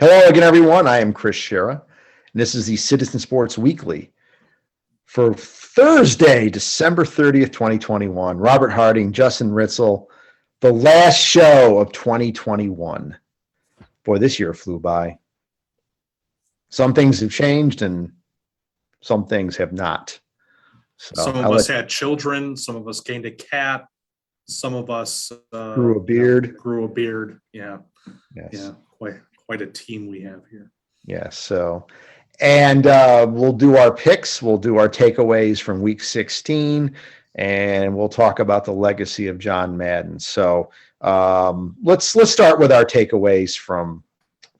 Hello again, everyone. I am Chris Shera, and this is the Citizen Sports Weekly for Thursday, December 30th, 2021. Robert Harding, Justin Ritzel, the last show of 2021. Boy, this year flew by. Some things have changed and some things have not. So some of us had children, some of us gained a cat, some of us grew a beard. Grew a beard. Yeah. Yes. Yeah. Quite a team we have here. Yeah. So, and we'll do our picks. We'll do our takeaways from week 16, and we'll talk about the legacy of John Madden. So let's start with our takeaways from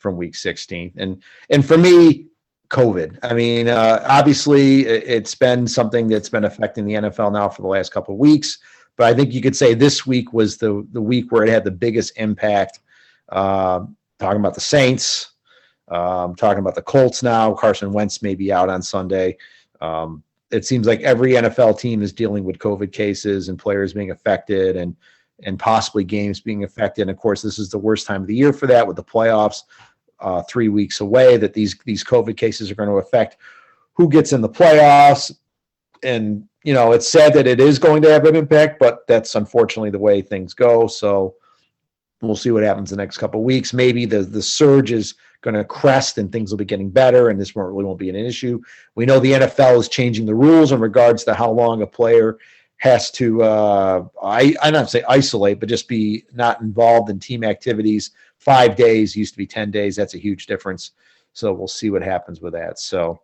week 16. And for me, COVID. I mean, obviously, it's been something that's been affecting the NFL now for the last couple of weeks. But I think you could say this week was the week where it had the biggest impact. Talking about the Saints, talking about the Colts now. Carson Wentz may be out on Sunday. It seems like every NFL team is dealing with COVID cases and players being affected and possibly games being affected. And of course, this is the worst time of the year for that with the playoffs 3 weeks away, that these COVID cases are going to affect who gets in the playoffs. And, you know, it's sad that it is going to have an impact, but that's unfortunately the way things go. So we'll see what happens the next couple of weeks. Maybe the surge is going to crest and things will be getting better, and this really won't be an issue. We know the NFL is changing the rules in regards to how long a player has to, I not say isolate, but just be not involved in team activities. 5 days used to be 10 days. That's a huge difference. So we'll see what happens with that. So,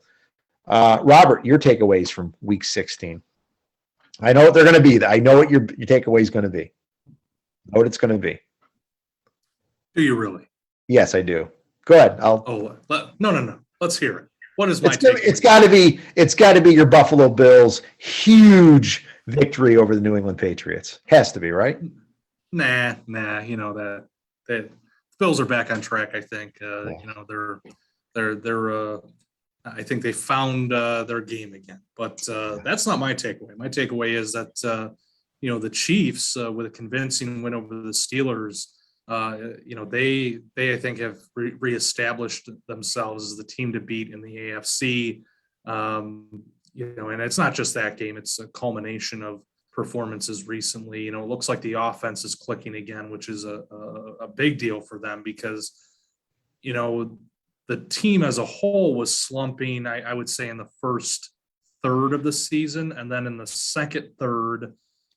Robert, your takeaways from week 16. I know what they're going to be. I know what your takeaway is going to be. I know what it's going to be. Do you really? Yes, I do. Go ahead. No. Let's hear it. What is my takeaway? It's got to be your Buffalo Bills' huge victory over the New England Patriots. Has to be, right? Nah. You know that Bills are back on track. I think. You know they're. I think they found their game again. But that's not my takeaway. My takeaway is that you know the Chiefs with a convincing win over the Steelers. You know, they I think have reestablished themselves as the team to beat in the AFC. You know, and it's not just that game; it's a culmination of performances recently. You know, it looks like the offense is clicking again, which is a big deal for them because, you know, the team as a whole was slumping. I would say in the first third of the season, and then in the second third,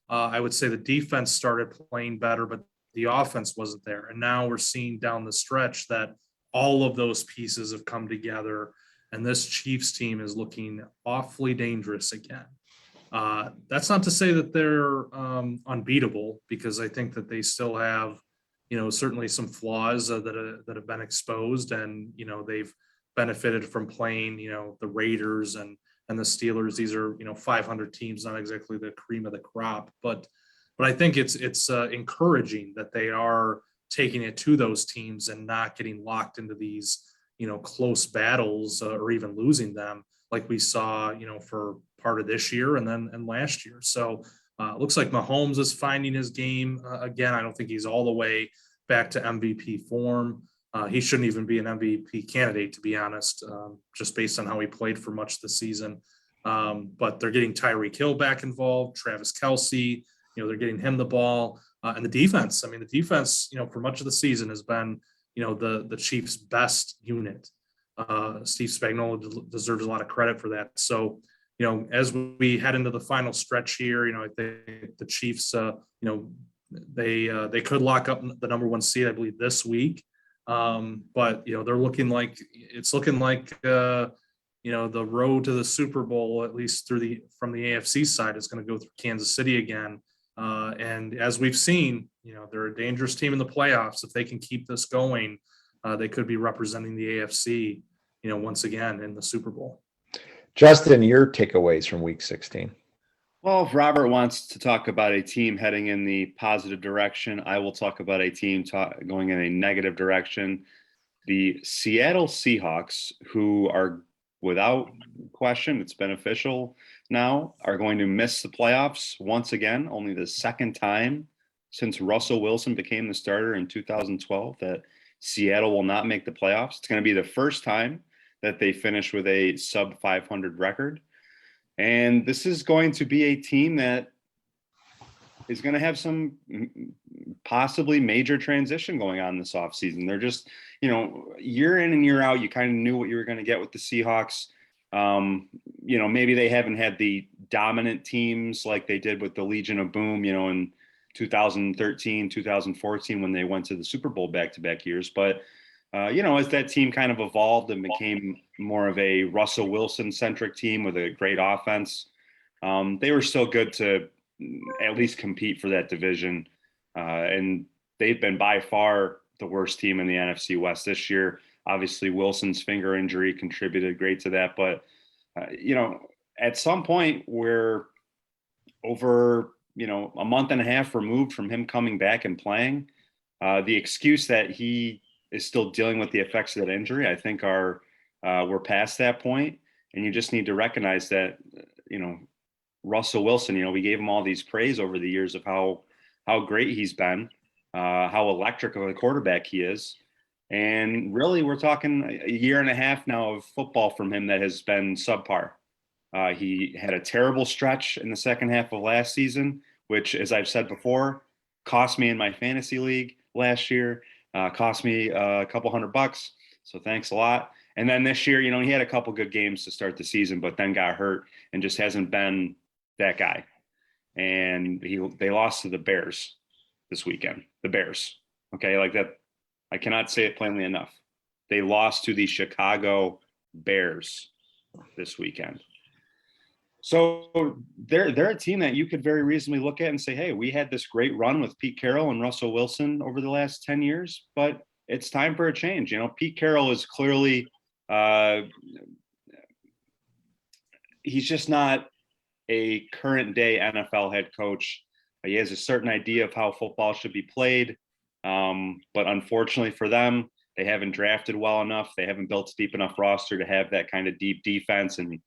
I would say the defense started playing better, but the offense wasn't there. And now we're seeing down the stretch that all of those pieces have come together, and this Chiefs team is looking awfully dangerous again. That's not to say that they're unbeatable, because I think that they still have, you know, certainly some flaws that have been exposed, and, you know, they've benefited from playing, you know, the Raiders and the Steelers. These are, you know, 500 teams, not exactly the cream of the crop, but I think it's encouraging that they are taking it to those teams and not getting locked into these, you know, close battles or even losing them like we saw, you know, for part of this year and last year. So it looks like Mahomes is finding his game again. I don't think he's all the way back to MVP form. He shouldn't even be an MVP candidate, to be honest, just based on how he played for much of the season. But they're getting Tyreek Hill back involved, Travis Kelce. You know, they're getting him the ball, and the defense. I mean, the defense, you know, for much of the season has been, you know, the Chiefs' best unit. Steve Spagnuolo deserves a lot of credit for that. So, you know, as we head into the final stretch here, you know, I think the Chiefs, you know, they could lock up the number one seed, I believe, this week. But, you know, they're looking like you know, the road to the Super Bowl, at least from the AFC side, is going to go through Kansas City again. And as we've seen, you know, they're a dangerous team in the playoffs. If they can keep this going, they could be representing the AFC, you know, once again in the Super Bowl. Justin, your takeaways from week 16. Well, if Robert wants to talk about a team heading in the positive direction, I will talk about a team going in a negative direction. The Seattle Seahawks, who are without question, it's beneficial now, are going to miss the playoffs once again, only the second time since Russell Wilson became the starter in 2012 that Seattle will not make the playoffs. It's going to be the first time that they finish with a sub 500 record. And this is going to be a team that is going to have some possibly major transition going on this offseason. They're just, year in and year out, you kind of knew what you were going to get with the Seahawks. Maybe they haven't had the dominant teams like they did with the Legion of Boom, in 2013, 2014, when they went to the Super Bowl back-to-back years. But, as that team kind of evolved and became more of a Russell Wilson-centric team with a great offense, they were still good to at least compete for that division. And they've been by far the worst team in the NFC West this year. Obviously, Wilson's finger injury contributed great to that. But, at some point we're over, a month and a half removed from him coming back and playing. The excuse that he is still dealing with the effects of that injury, I think we're past that point. And you just need to recognize that, Russell Wilson, we gave him all these praise over the years of how great he's been, how electric of a quarterback he is. And really, we're talking a year and a half now of football from him that has been subpar. He had a terrible stretch in the second half of last season, which, as I've said before, cost me in my fantasy league last year, cost me a couple $100. So thanks a lot. And then this year, he had a couple good games to start the season, but then got hurt and just hasn't been that guy. And they lost to the Bears this weekend. The Bears. Okay, like that. I cannot say it plainly enough. They lost to the Chicago Bears this weekend. So they're a team that you could very reasonably look at and say, hey, we had this great run with Pete Carroll and Russell Wilson over the last 10 years, but it's time for a change. Pete Carroll is clearly he's just not a current day NFL head coach. He has a certain idea of how football should be played. But unfortunately for them, they haven't drafted well enough. They haven't built a deep enough roster to have that kind of deep defense and,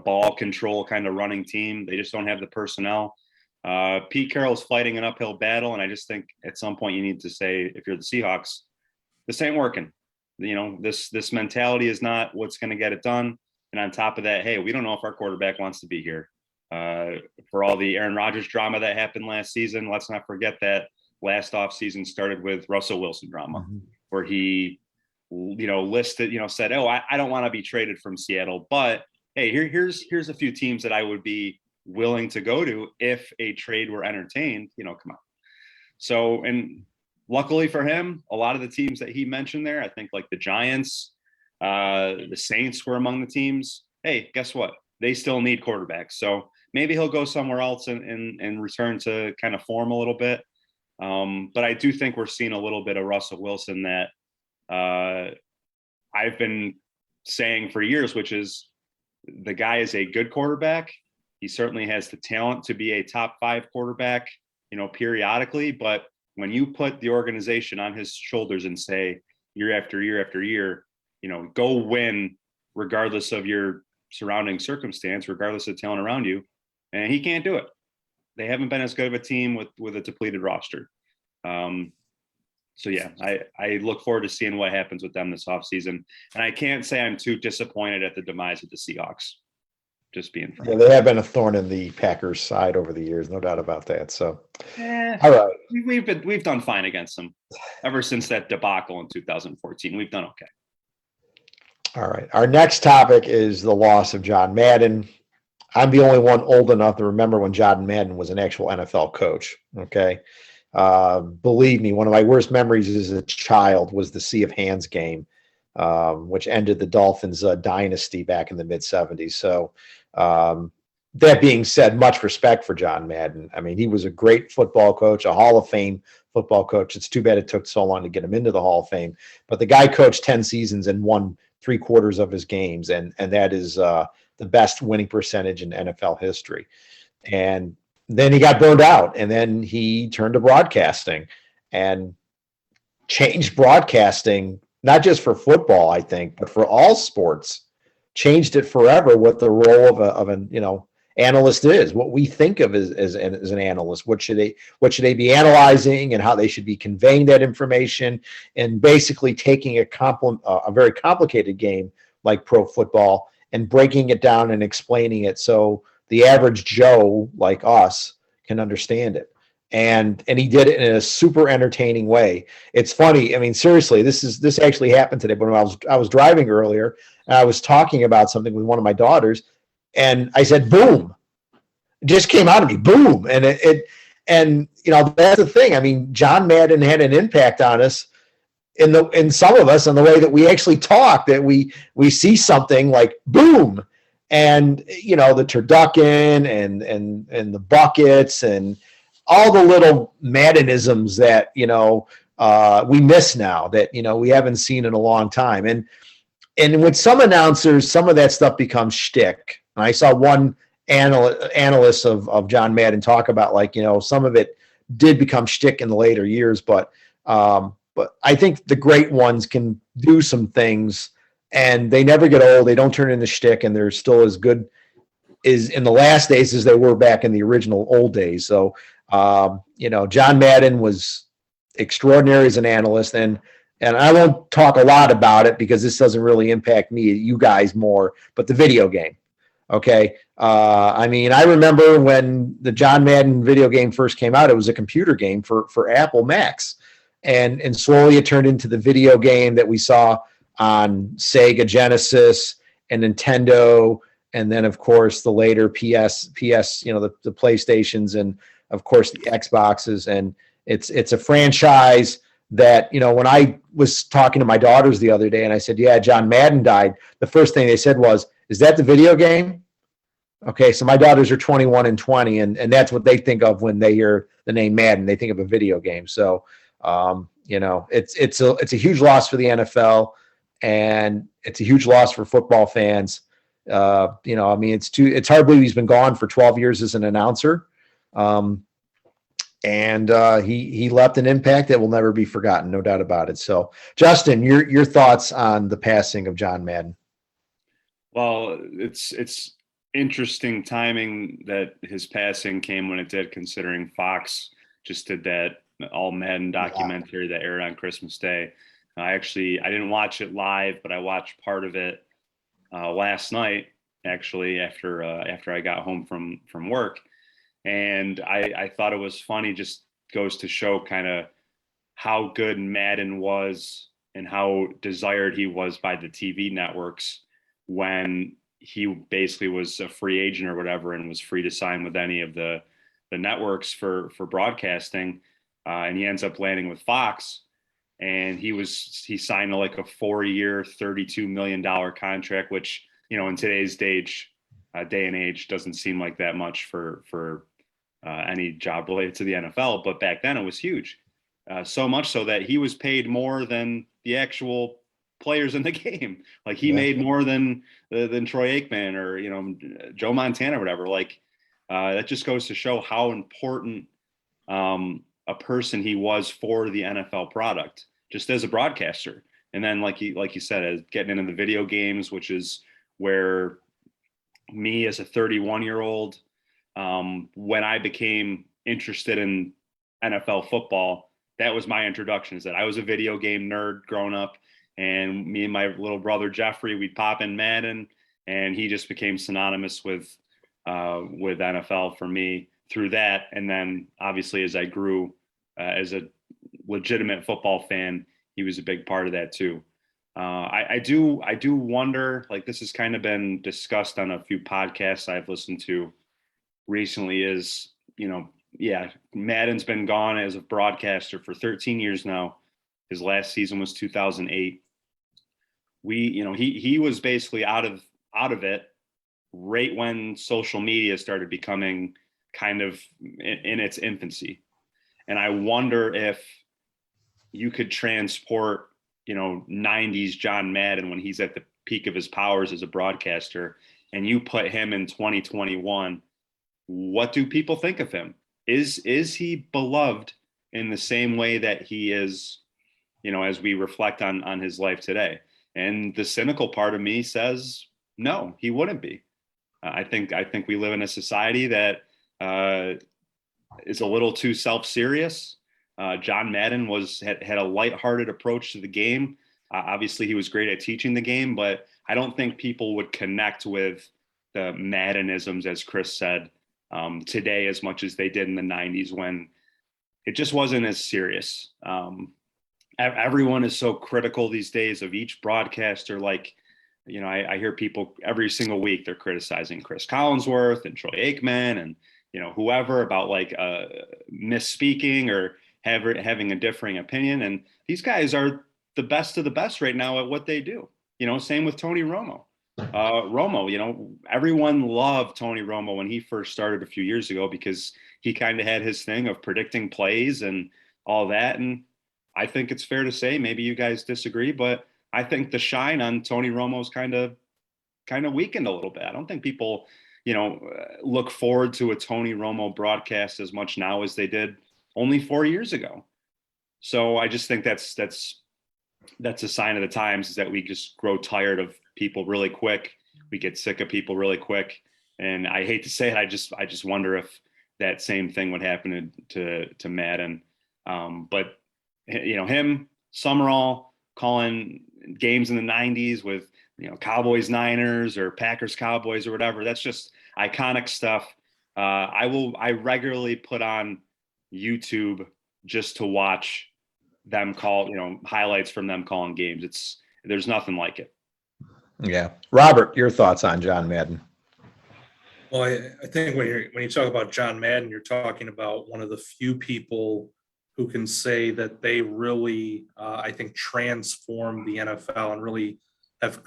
ball control kind of running team. They just don't have the personnel. Pete Carroll's fighting an uphill battle. And I just think at some point you need to say, if you're the Seahawks, this ain't working. This mentality is not what's going to get it done. And on top of that, hey, we don't know if our quarterback wants to be here. For all the Aaron Rodgers drama that happened last season, let's not forget that last offseason started with Russell Wilson drama, where he, said, oh, I don't want to be traded from Seattle, but hey, here's a few teams that I would be willing to go to if a trade were entertained, come on. So, and luckily for him, a lot of the teams that he mentioned there, I think like the Giants, the Saints were among the teams. Hey, guess what? They still need quarterbacks. So maybe he'll go somewhere else and return to kind of form a little bit. But I do think we're seeing a little bit of Russell Wilson that I've been saying for years, which is the guy is a good quarterback. He certainly has the talent to be a top 5 quarterback, periodically. But when you put the organization on his shoulders and say year after year after year, go win regardless of your surrounding circumstance, regardless of talent around you, and he can't do it. They haven't been as good of a team with a depleted roster. So yeah, I look forward to seeing what happens with them this offseason. And I can't say I'm too disappointed at the demise of the Seahawks. Just being frank. Yeah, they have been a thorn in the Packers' side over the years, no doubt about that. So, all right, we've done fine against them ever since that debacle in 2014. We've done okay. All right, our next topic is the loss of John Madden. I'm the only one old enough to remember when John Madden was an actual NFL coach. Okay. Believe me, one of my worst memories as a child was the Sea of Hands game, which ended the Dolphins dynasty back in the mid-'70s. So that being said, much respect for John Madden. I mean, he was a great football coach, a Hall of Fame football coach. It's too bad it took so long to get him into the Hall of Fame. But the guy coached 10 seasons and won 3/4 of his games, and that is the best winning percentage in NFL history. And then he got burned out, and then he turned to broadcasting and changed broadcasting, not just for football, I think, but for all sports. Changed it forever with the role of an analyst is, what we think of as an analyst. What should they be analyzing, and how they should be conveying that information, and basically taking a very complicated game like pro football and breaking it down and explaining it so the average Joe like us can understand it. And he did it in a super entertaining way. It's funny. I mean, seriously, this actually happened today. But when I was driving earlier, and I was talking about something with one of my daughters, and I said, "Boom!" It just came out of me, "Boom!" And that's the thing. I mean, John Madden had an impact on us in some of us, in the way that we actually talk, that we see something like boom, and the turducken and the buckets and all the little Maddenisms that we miss now, that we haven't seen in a long time. And with some announcers, some of that stuff becomes shtick. And I saw one analyst of John Madden talk about, like, some of it did become shtick in the later years, but I think the great ones can do some things, and they never get old. They don't turn into shtick, and they're still as good is in the last days as they were back in the original old days. So, John Madden was extraordinary as an analyst, and I won't talk a lot about it because this doesn't really impact me, you guys more, but the video game. Okay. I mean, I remember when the John Madden video game first came out, it was a computer game for Apple Macs, and slowly it turned into the video game that we saw on Sega Genesis and Nintendo, and then of course the later PS, the PlayStations, and of course the Xboxes. And it's a franchise that, when I was talking to my daughters the other day and I said, "Yeah, John Madden died," the first thing they said was, "Is that the video game?" Okay, so my daughters are 21 and 20, and that's what they think of when they hear the name Madden. They think of a video game. So it's a huge loss for the NFL, and it's a huge loss for football fans. I mean, it's hard to believe he's been gone for 12 years as an announcer. And he left an impact that will never be forgotten, no doubt about it. So, Justin, your thoughts on the passing of John Madden? Well, it's interesting timing that his passing came when it did, considering Fox just did that all Madden documentary that aired on Christmas Day. I didn't watch it live, but I watched part of it last night, actually, after I got home from work. And I thought it was funny. Just goes to show kind of how good Madden was and how desired he was by the TV networks when he basically was a free agent or whatever, and was free to sign with any of the networks for broadcasting. And he ends up landing with Fox, and he signed like a 4-year, $32 million contract, which, in today's day and age doesn't seem like that much for any job related to the NFL. But back then it was huge. So much so that he was paid more than the actual players in the game. Like he made more than Troy Aikman or, Joe Montana or whatever. Like that just goes to show how important a person he was for the NFL product, just as a broadcaster. And then like you said, as getting into the video games, which is where me as a 31-year-old, when I became interested in NFL football, that was my introduction. Is that I was a video game nerd growing up, and me and my little brother Jeffrey, we'd pop in Madden, and he just became synonymous with NFL for me through that. And then obviously as I grew as a legitimate football fan, he was a big part of that too. I do wonder, like this has kind of been discussed on a few podcasts I've listened to recently, is, Madden's been gone as a broadcaster for 13 years now. His last season was 2008. He was basically out of it right when social media started becoming kind of in its infancy. And I wonder if you could transport, 90s John Madden when he's at the peak of his powers as a broadcaster, and you put him in 2021, what do people think of him? Is he beloved in the same way that he is, as we reflect on his life today? And the cynical part of me says, no, he wouldn't be. I think we live in a society that is a little too self-serious. John Madden had a lighthearted approach to the game. Obviously, he was great at teaching the game, but I don't think people would connect with the Maddenisms, as Chris said, today as much as they did in the 90s when it just wasn't as serious. Everyone is so critical these days of each broadcaster. Like, I hear people every single week, they're criticizing Chris Collinsworth and Troy Aikman and, whoever about like misspeaking or having a differing opinion. And these guys are the best of the best right now at what they do. Same with Tony Romo. Romo, everyone loved Tony Romo when he first started a few years ago because he kind of had his thing of predicting plays and all that. And I think it's fair to say, maybe you guys disagree, but I think the shine on Tony Romo's kind of weakened a little bit. I don't think people, look forward to a Tony Romo broadcast as much now as they did only 4 years ago. So I just think that's a sign of the times, is that we just grow tired of people really quick. We get sick of people really quick. And I hate to say it, I just wonder if that same thing would happen to Madden. But him, Summerall calling games in the 90s with, Cowboys, Niners or Packers, Cowboys or whatever. That's just iconic stuff. I regularly put on YouTube just to watch them call, highlights from them calling games. There's nothing like it. Yeah. Robert, your thoughts on John Madden? Well, I think when you talk about John Madden, you're talking about one of the few people who can say that they really, I think, transformed the NFL and really have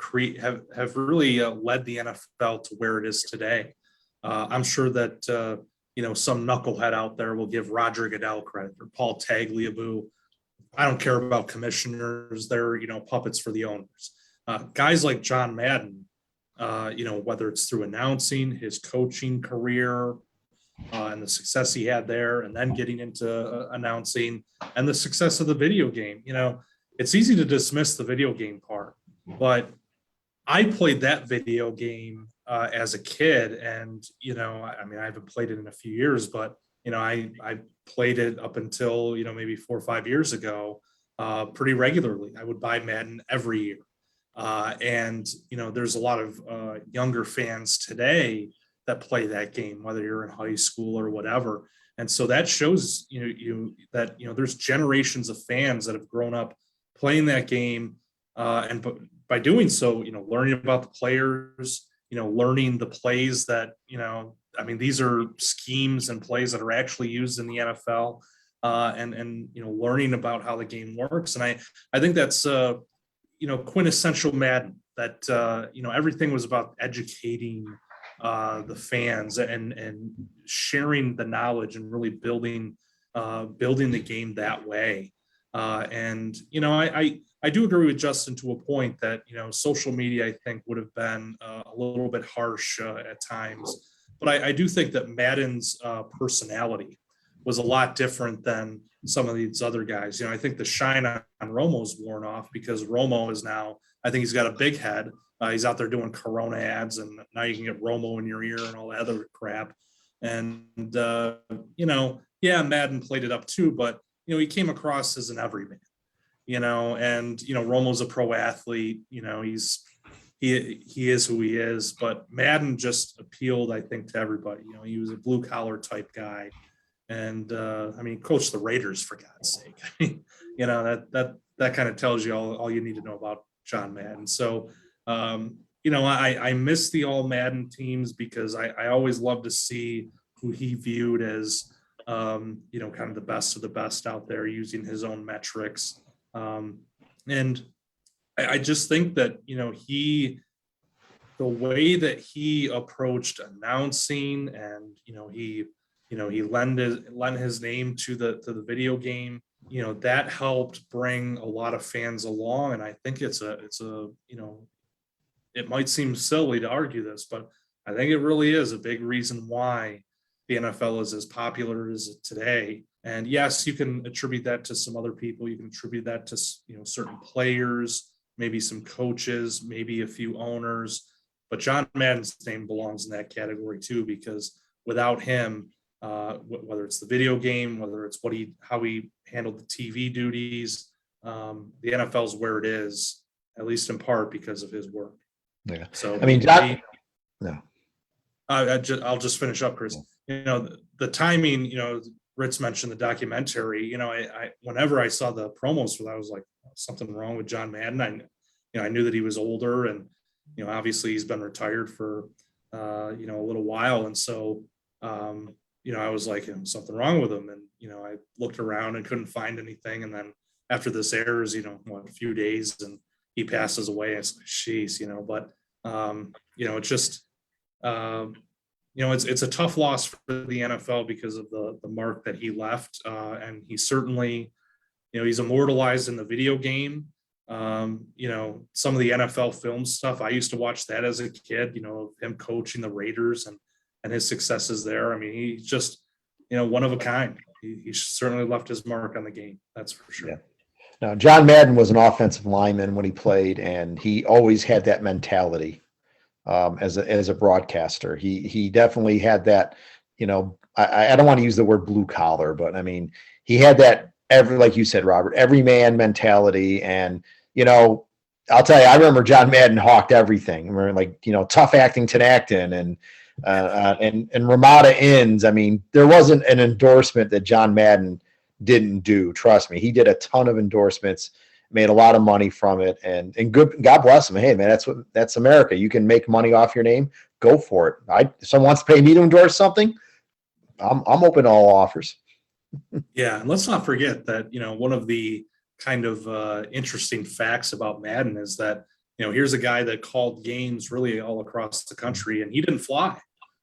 really led the NFL to where it is today. I'm sure that some knucklehead out there will give Roger Goodell credit or Paul Tagliabue. I don't care about commissioners; they're puppets for the owners. Guys like John Madden, whether it's through announcing, his coaching career, and the success he had there, and then getting into announcing, and the success of the video game. It's easy to dismiss the video game part, but I played that video game as a kid, and I haven't played it in a few years, but I played it up until maybe 4 or 5 years ago pretty regularly. I would buy Madden every year, and there's a lot of younger fans today that play that game, whether you're in high school or whatever. And so that shows that there's generations of fans that have grown up playing that game, and by doing so, learning about the players, learning the plays that these are schemes and plays that are actually used in the NFL, and learning about how the game works. And I think that's quintessential Madden, that everything was about educating the fans and sharing the knowledge and really building the game that way. And I do agree with Justin to a point that social media, I think, would have been a little bit harsh at times, but I do think that Madden's personality was a lot different than some of these other guys. I think the shine on Romo's worn off because Romo is now, I think he's got a big head. He's out there doing Corona ads, and now you can get Romo in your ear and all that other crap. And, Madden played it up too, but, he came across as an everyman, and, Romo's a pro athlete, he is who he is, but Madden just appealed, I think, to everybody. He was a blue collar type guy. And, coached the Raiders, for God's sake. That kind of tells you all you need to know about John Madden. So, I miss the all Madden teams because I always love to see who he viewed as, kind of the best of the best out there using his own metrics. And I just think that, the way that he approached announcing and, he lent his name to the video game, that helped bring a lot of fans along. And I think it's a it might seem silly to argue this, but I think it really is a big reason why the NFL is as popular as today. And yes, you can attribute that to some other people. You can attribute that to certain players, maybe some coaches, maybe a few owners. But John Madden's name belongs in that category too, because without him, whether it's the video game, whether it's how he handled the TV duties, the NFL's where it is, at least in part because of his work. Yeah. So I mean, no. I'll just finish up, Chris. The timing. Ritz mentioned the documentary. I whenever I saw the promos for that, I was like, something wrong with John Madden. I knew that he was older, and obviously he's been retired for a little while, and so I was like, something wrong with him, and I looked around and couldn't find anything, and then after this airs, a few days, and he passes away. It's like, jeez, but it's just it's a tough loss for the NFL because of the mark that he left, and he certainly he's immortalized in the video game. Some of the NFL film stuff, I used to watch that as a kid, him coaching the Raiders and his successes there. I mean, he's just, one of a kind. He certainly left his mark on the game. That's for sure. Yeah. Now, John Madden was an offensive lineman when he played, and he always had that mentality as a broadcaster. He definitely had that, I don't want to use the word blue collar, but I mean, he had that like you said, Robert, every man mentality. And, I'll tell you, I remember John Madden hawked everything. I remember, like, tough acting Tinactin and Ramada Inns. I mean, there wasn't an endorsement that John Madden didn't do. Trust me, he did a ton of endorsements, made a lot of money from it, and good. God bless him. Hey, man, that's America. You can make money off your name. Go for it. If someone wants to pay me to endorse something, I'm open to all offers. Yeah, and let's not forget that one of the kind of interesting facts about Madden is that here's a guy that called games really all across the country, and he didn't fly.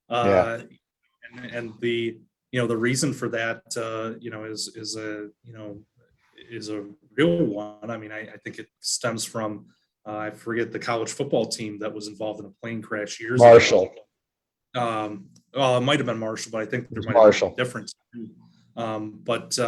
And the the reason for that is a real one. I mean, I think it stems from I forget the college football team that was involved in a plane crash years Marshall. ago. Well, it might have been Marshall, but I think there might Marshall. have been a difference. But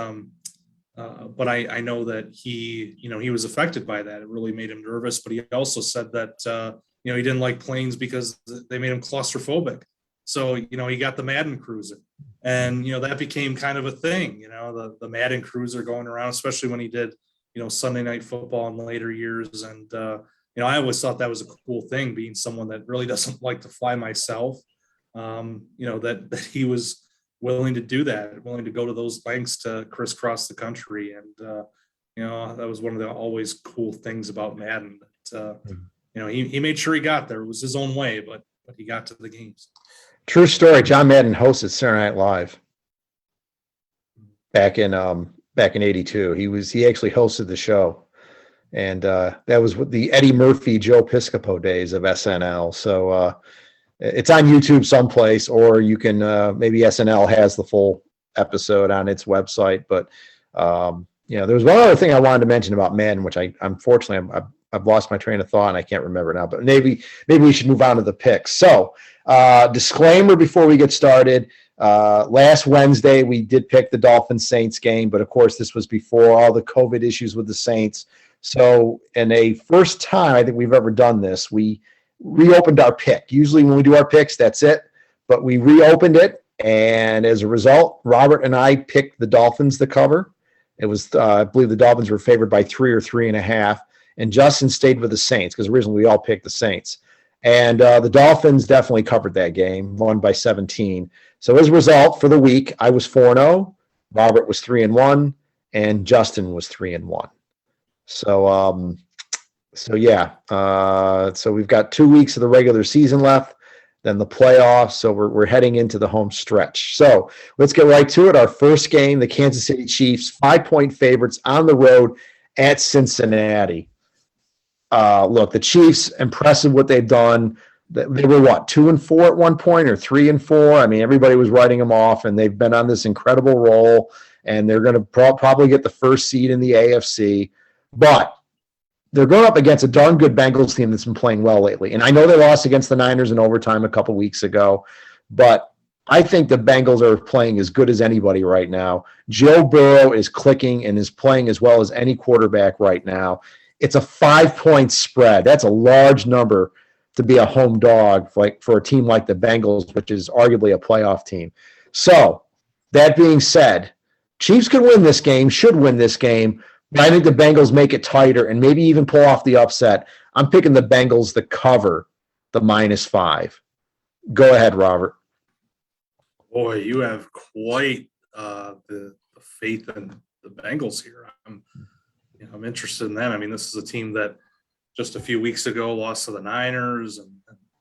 I know that he was affected by that. It really made him nervous. But he also said that he didn't like planes because they made him claustrophobic. So he got the Madden Cruiser, and that became kind of a thing. The Madden Cruiser going around, especially when he did Sunday Night Football in later years. And I always thought that was a cool thing, being someone that really doesn't like to fly myself. That he was willing to do that, willing to go to those lengths to crisscross the country. And, that was one of the always cool things about Madden. That, he made sure he got there. It was his own way, but he got to the games. True story. John Madden hosted Saturday Night Live back in '82. He actually hosted the show. And that was the Eddie Murphy, Joe Piscopo days of SNL. So, it's on YouTube someplace, or you can maybe SNL has the full episode on its website. But there was one other thing I wanted to mention about Madden, which unfortunately I've lost my train of thought and I can't remember now. But maybe we should move on to the picks. So disclaimer before we get started: last Wednesday we did pick the Dolphins Saints game, but of course this was before all the COVID issues with the Saints. So in a first time I think we've ever done this, we reopened our pick. Usually when we do our picks, that's it. But we reopened it, and as a result, Robert and I picked the Dolphins to cover. It was, I believe the Dolphins were favored by 3 or 3.5, and Justin stayed with the Saints because originally we all picked the Saints. And the Dolphins definitely covered that game, won by 17. So as a result, for the week, I was 4-0, Robert was 3-1, and Justin was 3-1. So we've got 2 weeks of the regular season left, then the playoffs. So we're heading into the home stretch. So let's get right to it. Our first game, the Kansas City Chiefs, 5-point favorites on the road at Cincinnati. Look, the Chiefs, impressive what they've done. They were 2-4 at one point, or 3-4. I mean, everybody was writing them off, and they've been on this incredible roll, and they're going to probably get the first seed in the AFC. But they're going up against a darn good Bengals team that's been playing well lately. And I know they lost against the Niners in overtime a couple weeks ago, but I think the Bengals are playing as good as anybody right now. Joe Burrow is clicking and is playing as well as any quarterback right now. It's a 5-point spread. That's a large number to be a home dog like for a team like the Bengals, which is arguably a playoff team. So that being said, Chiefs could win this game, should win this game, but I think the Bengals make it tighter and maybe even pull off the upset. I'm picking the Bengals to cover the -5. Go ahead, Robert. Boy, you have quite the faith in the Bengals here. I'm interested in that. I mean, this is a team that just a few weeks ago lost to the Niners and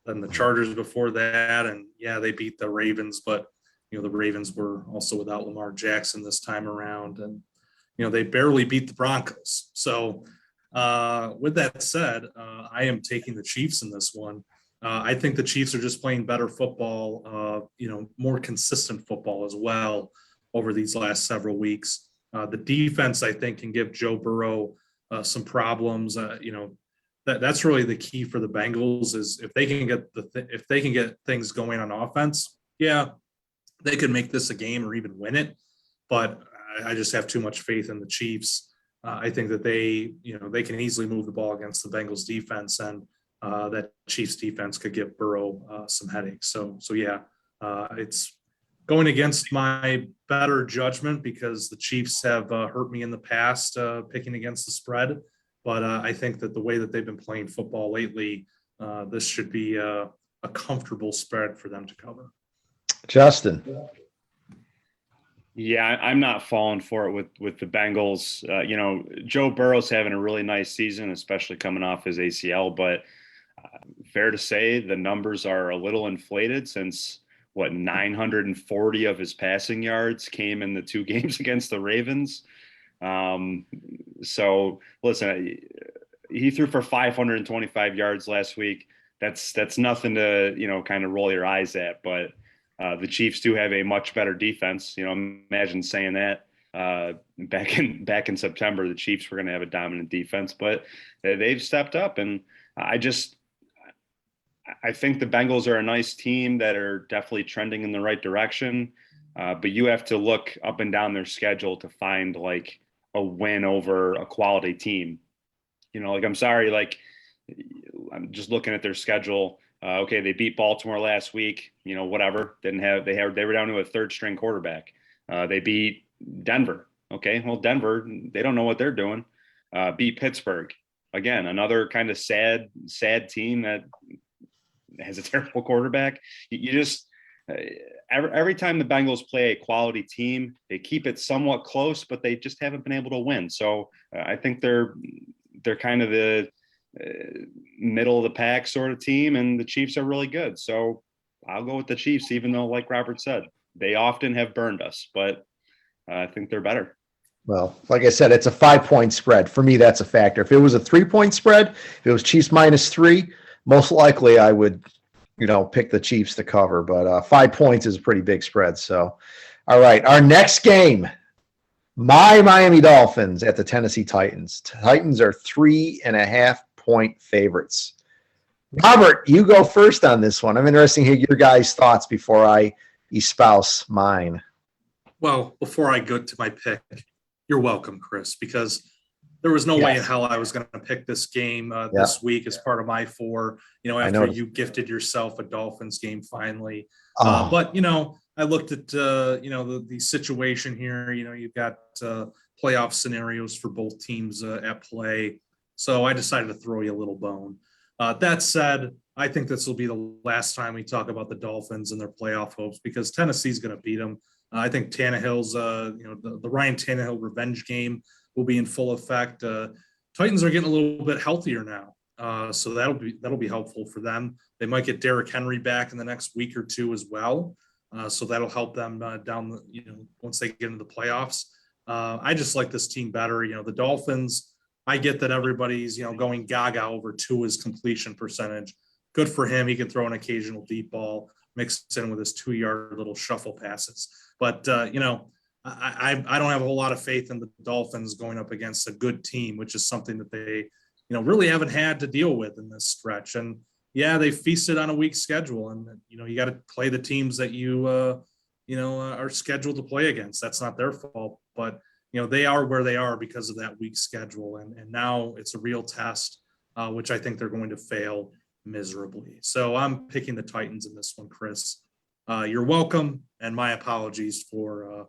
then the Chargers before that. And yeah, they beat the Ravens, but the Ravens were also without Lamar Jackson this time around. And, they barely beat the Broncos. So with that said, I am taking the Chiefs in this one. I think the Chiefs are just playing better football, more consistent football as well over these last several weeks. The defense, I think, can give Joe Burrow some problems. That's really the key for the Bengals is if they can get things going on offense, yeah, they could make this a game or even win it. But I just have too much faith in the Chiefs. I think that they can easily move the ball against the Bengals defense, and that Chiefs defense could give Burrow some headaches. So yeah, it's going against my better judgment because the Chiefs have hurt me in the past picking against the spread. But I think that the way that they've been playing football lately, this should be a comfortable spread for them to cover. Justin. Yeah, I'm not falling for it with the Bengals. Joe Burrow's having a really nice season, especially coming off his ACL. But fair to say the numbers are a little inflated since 940 of his passing yards came in the 2 games against the Ravens. So listen, he threw for 525 yards last week. That's nothing to, kind of roll your eyes at, but the Chiefs do have a much better defense. Imagine saying that back in September, the Chiefs were going to have a dominant defense, but they've stepped up. And I think the Bengals are a nice team that are definitely trending in the right direction. But you have to look up and down their schedule to find like a win over a quality team. I'm sorry, I'm just looking at their schedule. Okay, they beat Baltimore last week. Whatever. They were down to a 3rd string quarterback. They beat Denver. Okay, well, Denver, they don't know what they're doing. Beat Pittsburgh. Again, another kind of sad team that has a terrible quarterback. You just every time the Bengals play a quality team, they keep it somewhat close, but they just haven't been able to win. So I think they're kind of the middle of the pack sort of team, and the Chiefs are really good. So I'll go with the Chiefs, even though, like Robert said, they often have burned us, but I think they're better. Well, like I said, it's a 5-point spread. For me, that's a factor. If it was a 3-point spread, if it was Chiefs -3, most likely I would, pick the Chiefs to cover. But 5 points is a pretty big spread. So, all right, our next game, my Miami Dolphins at the Tennessee Titans. Titans are 3.5-point favorites. Robert, you go first on this one. I'm interested to hear your guys' thoughts before I espouse mine. Well, before I go to my pick, you're welcome, Chris, because there was no way in hell I was going to pick this game this week as part of my 4, after you gifted yourself a Dolphins game finally. But, I looked at, the situation here. You've got playoff scenarios for both teams at play. So I decided to throw you a little bone. That said, I think this will be the last time we talk about the Dolphins and their playoff hopes because Tennessee's going to beat them. I think Tannehill's, the Ryan Tannehill revenge game will be in full effect. Titans are getting a little bit healthier now, so that'll be helpful for them. They might get Derrick Henry back in the next week or 2 as well, so that'll help them down once they get into the playoffs. I just like this team better. The Dolphins. I get that everybody's going gaga over Tua's completion percentage. Good for him. He can throw an occasional deep ball mixed in with his 2-yard little shuffle passes. But I don't have a whole lot of faith in the Dolphins going up against a good team, which is something that they really haven't had to deal with in this stretch. And yeah, they feasted on a weak schedule, and you got to play the teams that you are scheduled to play against. That's not their fault, but they are where they are because of that weak schedule. And now it's a real test, which I think they're going to fail. miserably. So I'm picking the Titans in this one, Chris. You're welcome, and my apologies for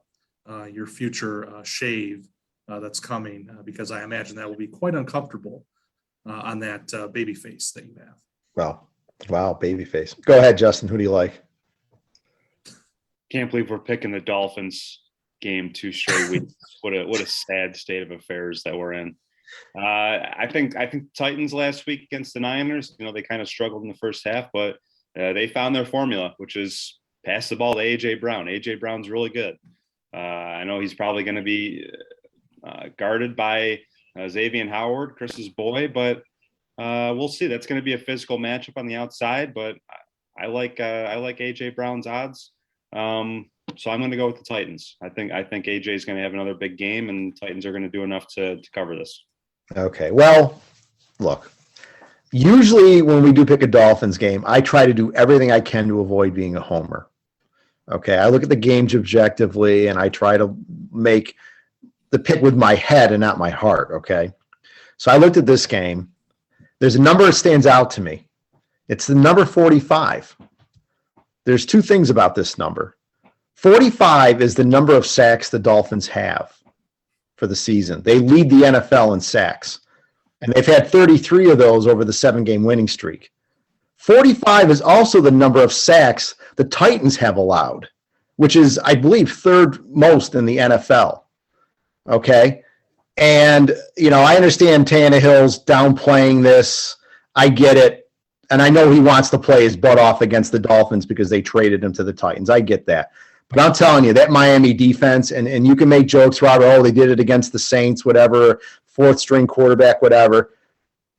your future shave that's coming, because I imagine that will be quite uncomfortable on that baby face that you have. Well, wow, baby face. Go ahead, Justin. Who do you like? Can't believe we're picking the Dolphins game 2 straight weeks. What a sad state of affairs that we're in. I think Titans last week against the Niners, they kind of struggled in the first half, but they found their formula, which is pass the ball to AJ Brown. AJ Brown's really good. I know he's probably going to be guarded by Xavier Howard, Chris's boy, but we'll see. That's going to be a physical matchup on the outside, but I like AJ Brown's odds. So I'm going to go with the Titans. I think AJ is going to have another big game, and Titans are going to do enough to cover this. Okay. Well, look, usually when we do pick a Dolphins game, I try to do everything I can to avoid being a homer. Okay. I look at the games objectively, and I try to make the pick with my head and not my heart. Okay. So I looked at this game. There's a number that stands out to me. It's the number 45. There's 2 things about this number. 45 is the number of sacks the Dolphins have for the season. They lead the NFL in sacks, and they've had 33 of those over the 7-game winning streak. 45 is also the number of sacks the Titans have allowed, which is, I believe, 3rd most in the NFL. Okay? And, I understand Tannehill's downplaying this. I get it. And I know he wants to play his butt off against the Dolphins because they traded him to the Titans. I get that. But I'm telling you, that Miami defense, and you can make jokes, Robert, they did it against the Saints, whatever, 4th-string quarterback, whatever.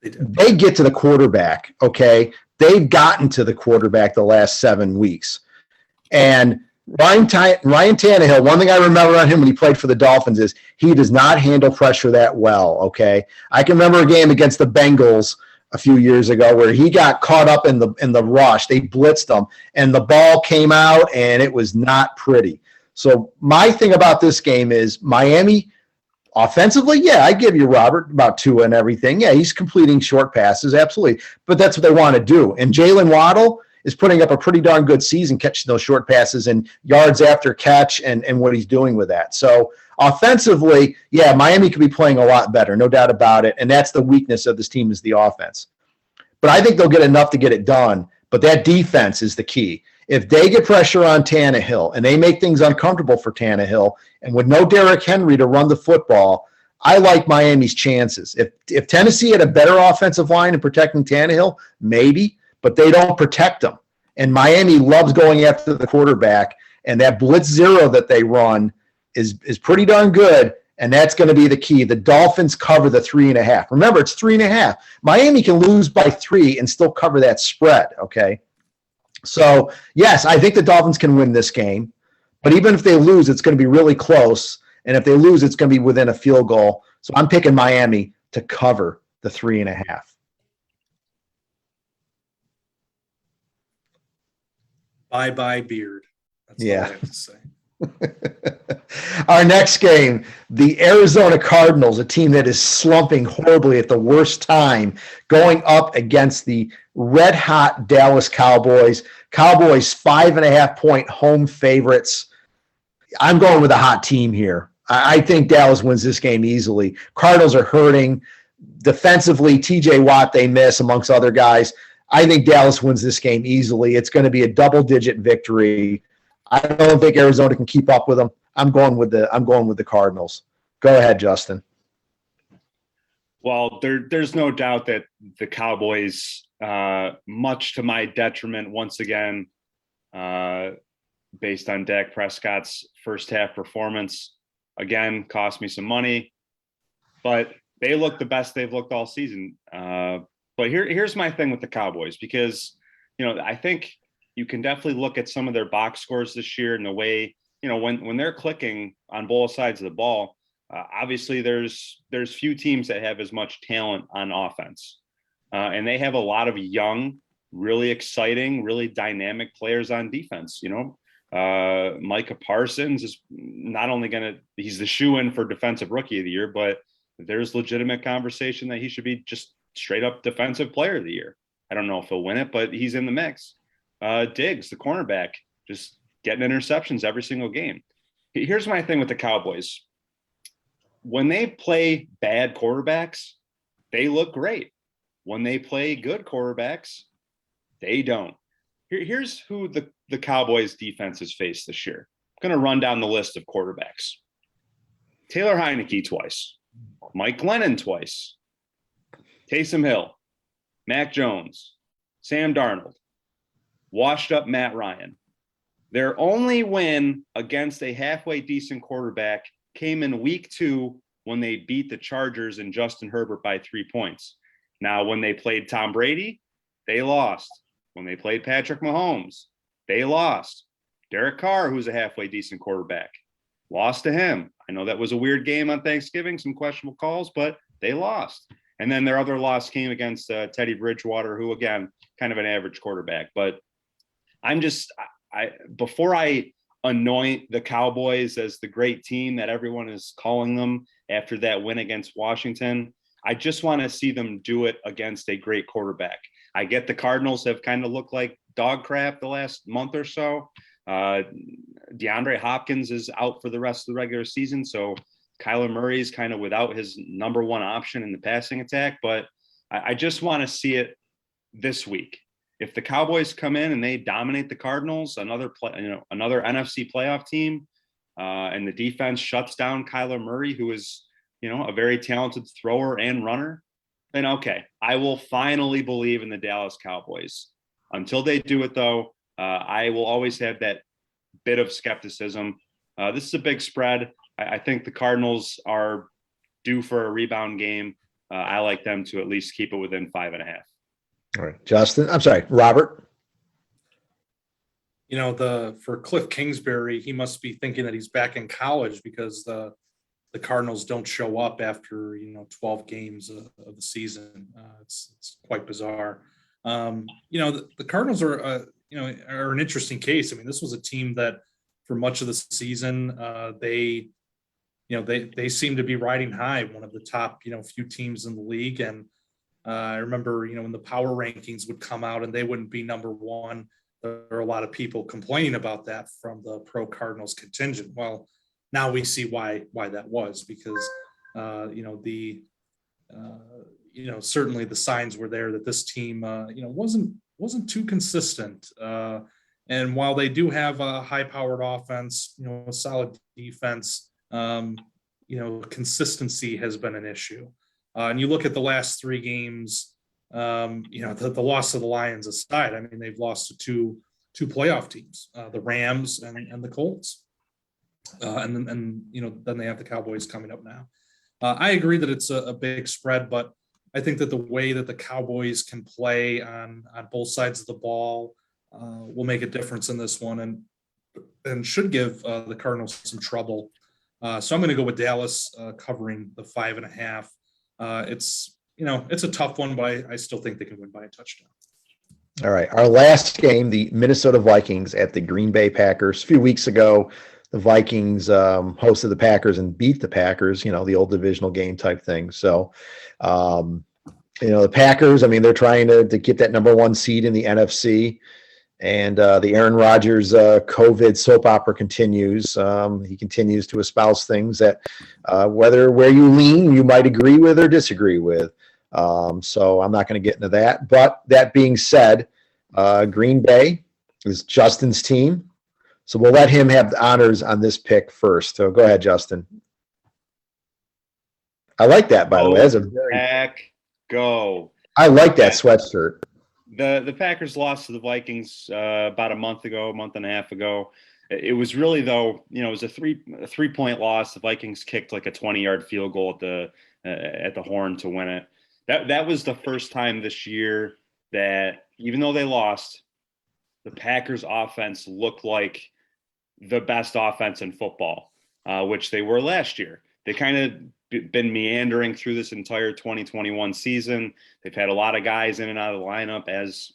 They get to the quarterback, okay? They've gotten to the quarterback the last 7 weeks. And Ryan Tannehill, one thing I remember on him when he played for the Dolphins is he does not handle pressure that well, okay? I can remember a game against the Bengals a few years ago where he got caught up in the rush. They blitzed him, and the ball came out, and it was not pretty. So my thing about this game is Miami offensively, yeah, I give you Robert about Tua and everything. Yeah, he's completing short passes, absolutely. But that's what they want to do. And Jalen Waddle is putting up a pretty darn good season catching those short passes and yards after catch and what he's doing with that. So offensively, yeah, Miami could be playing a lot better, no doubt about it. And that's the weakness of this team is the offense. But I think they'll get enough to get it done. But that defense is the key. If they get pressure on Tannehill and they make things uncomfortable for Tannehill, and with no Derrick Henry to run the football, I like Miami's chances. If Tennessee had a better offensive line in protecting Tannehill, maybe, but they don't protect him. And Miami loves going after the quarterback, and that blitz zero that they run is pretty darn good, and that's going to be the key. The Dolphins cover the 3.5. Remember, it's 3.5. Miami can lose by 3 and still cover that spread, okay? So, yes, I think the Dolphins can win this game, but even if they lose, it's going to be really close, and if they lose, it's going to be within a field goal. So I'm picking Miami to cover the 3.5. Bye-bye beard. That's all I have to say. Our next game, the Arizona Cardinals, a team that is slumping horribly at the worst time, going up against the red-hot Dallas Cowboys. Cowboys 5.5-point home favorites. I'm going with a hot team here. I think Dallas wins this game easily. Cardinals are hurting. Defensively, TJ Watt they miss amongst other guys. I think Dallas wins this game easily. It's going to be a double-digit victory. I don't think Arizona can keep up with them. I'm going with the Cardinals. Go ahead, Justin. Well, there's no doubt that the Cowboys, much to my detriment, once again, based on Dak Prescott's first half performance, again cost me some money, but they look the best they've looked all season. But here's my thing with the Cowboys, because, I think you can definitely look at some of their box scores this year and the way, when they're clicking on both sides of the ball, obviously there's few teams that have as much talent on offense. And they have a lot of young, really exciting, really dynamic players on defense. Micah Parsons is not only he's the shoe-in for defensive rookie of the year, but there's legitimate conversation that he should be just straight up defensive player of the year. I don't know if he'll win it, but he's in the mix. Diggs, the cornerback, just getting interceptions every single game. Here's my thing with the Cowboys. When they play bad quarterbacks, they look great. When they play good quarterbacks, they don't. Here's who the Cowboys defense has faced this year. I'm going to run down the list of quarterbacks. Taylor Heineke twice. Mike Glennon twice. Taysom Hill. Mac Jones. Sam Darnold. Washed up Matt Ryan. Their only win against a halfway decent quarterback came in week 2 when they beat the Chargers and Justin Herbert by 3 points. Now, when they played Tom Brady, they lost. When they played Patrick Mahomes, they lost. Derek Carr, who's a halfway decent quarterback, lost to him. I know that was a weird game on Thanksgiving, some questionable calls, but they lost. And then their other loss came against Teddy Bridgewater, who, again, kind of an average quarterback. But before I anoint the Cowboys as the great team that everyone is calling them after that win against Washington, I just want to see them do it against a great quarterback. I get the Cardinals have kind of looked like dog crap the last month or so. DeAndre Hopkins is out for the rest of the regular season, so Kyler Murray is kind of without his number one option in the passing attack. But I just want to see it this week. If the Cowboys come in and they dominate the Cardinals, another NFC playoff team, and the defense shuts down Kyler Murray, who is, a very talented thrower and runner, then okay, I will finally believe in the Dallas Cowboys. Until they do it, though, I will always have that bit of skepticism. This is a big spread. I think the Cardinals are due for a rebound game. I like them to at least keep it within 5.5. All right, Justin. I'm sorry, Robert. For Cliff Kingsbury, he must be thinking that he's back in college because the Cardinals don't show up after 12 games of the season. It's quite bizarre. The Cardinals are an interesting case. I mean, this was a team that for much of the season they seem to be riding high, one of the top few teams in the league. And I remember when the power rankings would come out and they wouldn't be number one, there are a lot of people complaining about that from the pro Cardinals contingent. Well, now we see why that was, because certainly the signs were there that this team wasn't too consistent. And while they do have a high-powered offense, a solid defense, consistency has been an issue. And you look at the last 3 games, the loss of the Lions aside, I mean, they've lost to two playoff teams, the Rams and the Colts. And then they have the Cowboys coming up now. I agree that it's a big spread, but I think that the way that the Cowboys can play on both sides of the ball will make a difference in this one and should give the Cardinals some trouble. So I'm going to go with Dallas covering the 5.5. It's a tough one, but I still think they can win by a touchdown. All right. Our last game, the Minnesota Vikings at the Green Bay Packers. A few weeks ago, the Vikings hosted the Packers and beat the Packers, the old divisional game type thing. So, the Packers, I mean, they're trying to get that number 1 seed in the NFC. And the Aaron Rodgers COVID soap opera continues. He continues to espouse things that where you lean, you might agree with or disagree with. So I'm not going to get into that. But that being said, Green Bay is Justin's team. So we'll let him have the honors on this pick first. So go ahead, Justin. I like that, by the way. That's a go. I like that sweatshirt. The Packers lost to the Vikings about a month and a half ago. It was really, though, it was a 3-point loss. The Vikings kicked like a 20-yard field goal at the horn to win it. That was the first time this year that, even though they lost, the Packers offense looked like the best offense in football, which they were last year. They kind of been meandering through this entire 2021 season. They've had a lot of guys in and out of the lineup, as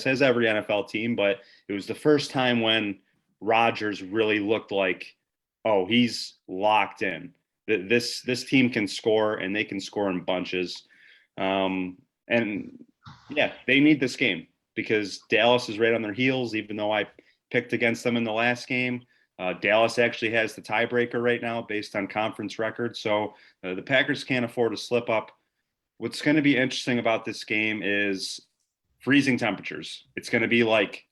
has every NFL team. But it was the first time when Rodgers really looked like, oh, he's locked in. This team can score, and they can score in bunches. And Yeah, they need this game because Dallas is right on their heels, even though I picked against them in the last game. Dallas actually has the tiebreaker right now based on conference record. So the Packers can't afford to slip up. What's going to be interesting about this game is freezing temperatures. It's going to be like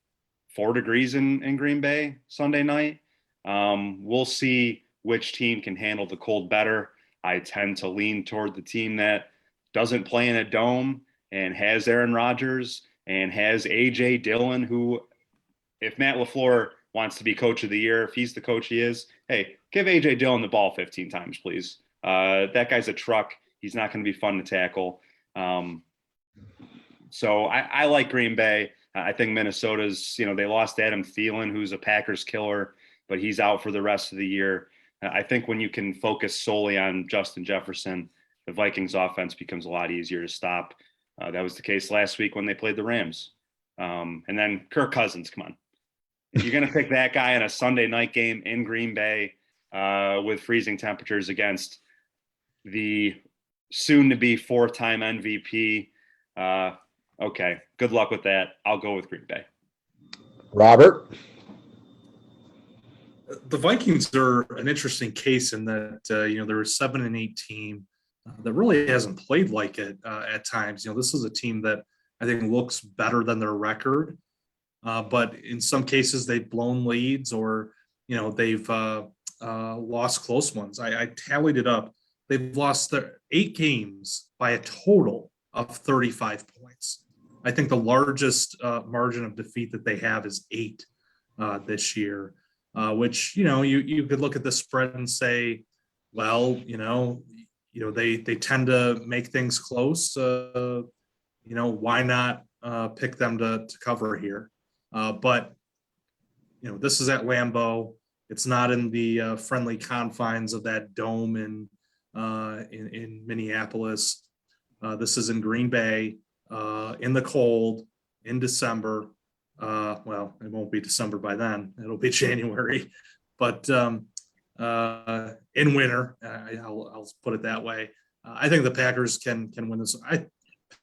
4 degrees in Green Bay Sunday night. We'll see which team can handle the cold better. I tend to lean toward the team that doesn't play in a dome and has Aaron Rodgers and has A.J. Dillon, who, if Matt LaFleur wants to be coach of the year, if he's the coach he is, hey, give A.J. Dillon the ball 15 times, please. That guy's a truck. He's not going to be fun to tackle. So I like Green Bay. I think Minnesota's, they lost Adam Thielen, who's a Packers killer, but he's out for the rest of the year. I think when you can focus solely on Justin Jefferson, the Vikings offense becomes a lot easier to stop. That was the case last week when they played the Rams. And then Kirk Cousins, come on. If you're going to pick that guy in a Sunday night game in Green Bay with freezing temperatures against the soon-to-be 4-time MVP, okay, good luck with that. I'll go with Green Bay. Robert? The Vikings are an interesting case in that, they're a 7-8 team that really hasn't played like it at times. This is a team that I think looks better than their record, but in some cases they've blown leads or, they've lost close ones. I tallied it up. They've lost their 8 games by a total of 35 points. I think the largest margin of defeat that they have is 8 this year, which, you could look at the spread and say, well, they tend to make things close. Why not pick them to cover here? But, this is at Lambeau. It's not in the friendly confines of that dome in Minneapolis. This is in Green Bay, in the cold, in December. Well, it won't be December by then. It'll be January. But in winter, I'll put it that way. I think the Packers can win this.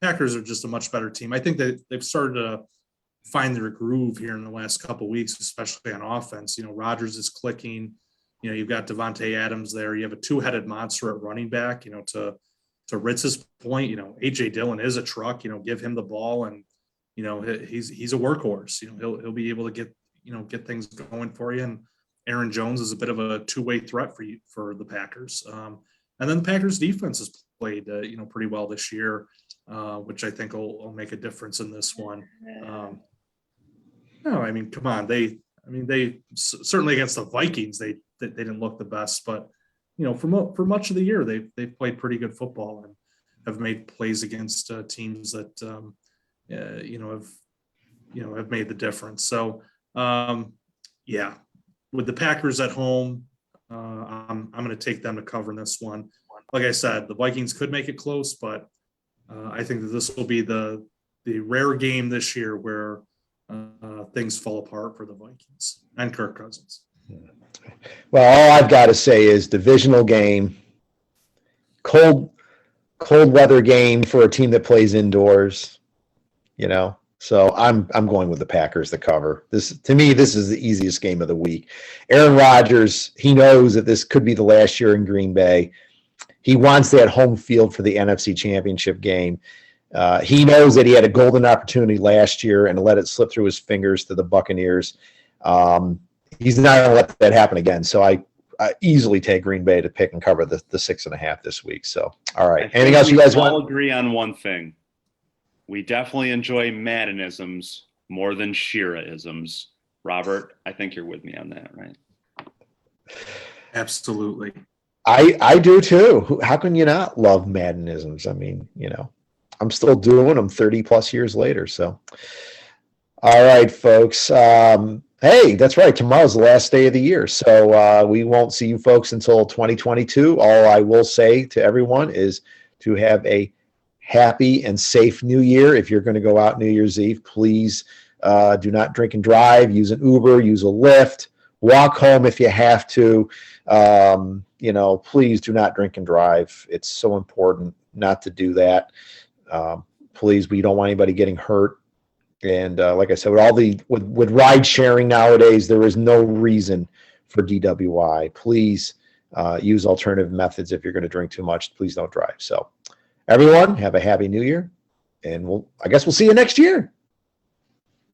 Packers are just a much better team. I think that they've started to find their groove here in the last couple of weeks, especially on offense. Rodgers is clicking. You've got Devontae Adams there. You have a 2-headed monster at running back. To Ritz's point, A.J. Dillon is a truck. Give him the ball, and he's a workhorse. He'll be able to get things going for you. And Aaron Jones is a bit of a two-way threat for the Packers. And then the Packers defense has played pretty well this year, which I think will make a difference in this one. No, I mean, come on, they certainly against the Vikings they didn't look the best, but for much of the year they've played pretty good football and have made plays against teams that have made the difference. So yeah, with the Packers at home, I'm going to take them to cover in this one. Like I said, the Vikings could make it close, but I think that this will be the rare game this year where things fall apart for the Vikings and Kirk Cousins. Well, all I've got to say is divisional game, cold weather game for a team that plays indoors, So I'm going with the Packers to cover. To me, this is the easiest game of the week. Aaron Rodgers, he knows that this could be the last year in Green Bay. He wants that home field for the NFC Championship game. He knows that he had a golden opportunity last year and let it slip through his fingers to the Buccaneers. He's not going to let that happen again. So I easily take Green Bay to pick and cover the 6.5 this week. So, all right. Anything else you guys want? All agree on one thing. We definitely enjoy Maddenisms more than Shearer-isms. Robert, I think you're with me on that, right? Absolutely. I do too. How can you not love Maddenisms? I mean, I'm still doing them 30 plus years later. So, all right, folks. Hey, that's right. Tomorrow's the last day of the year. So we won't see you folks until 2022. All I will say to everyone is to have a happy and safe New Year. If you're going to go out New Year's Eve, please do not drink and drive. Use an Uber, use a Lyft, walk home if you have to. Please do not drink and drive. It's so important not to do that. please. We don't want anybody getting hurt. And like I said, with ride sharing nowadays, there is no reason for DWI. Please use alternative methods. If you're going to drink too much, please don't drive. So everyone, have a happy new year, and I guess we'll see you next year.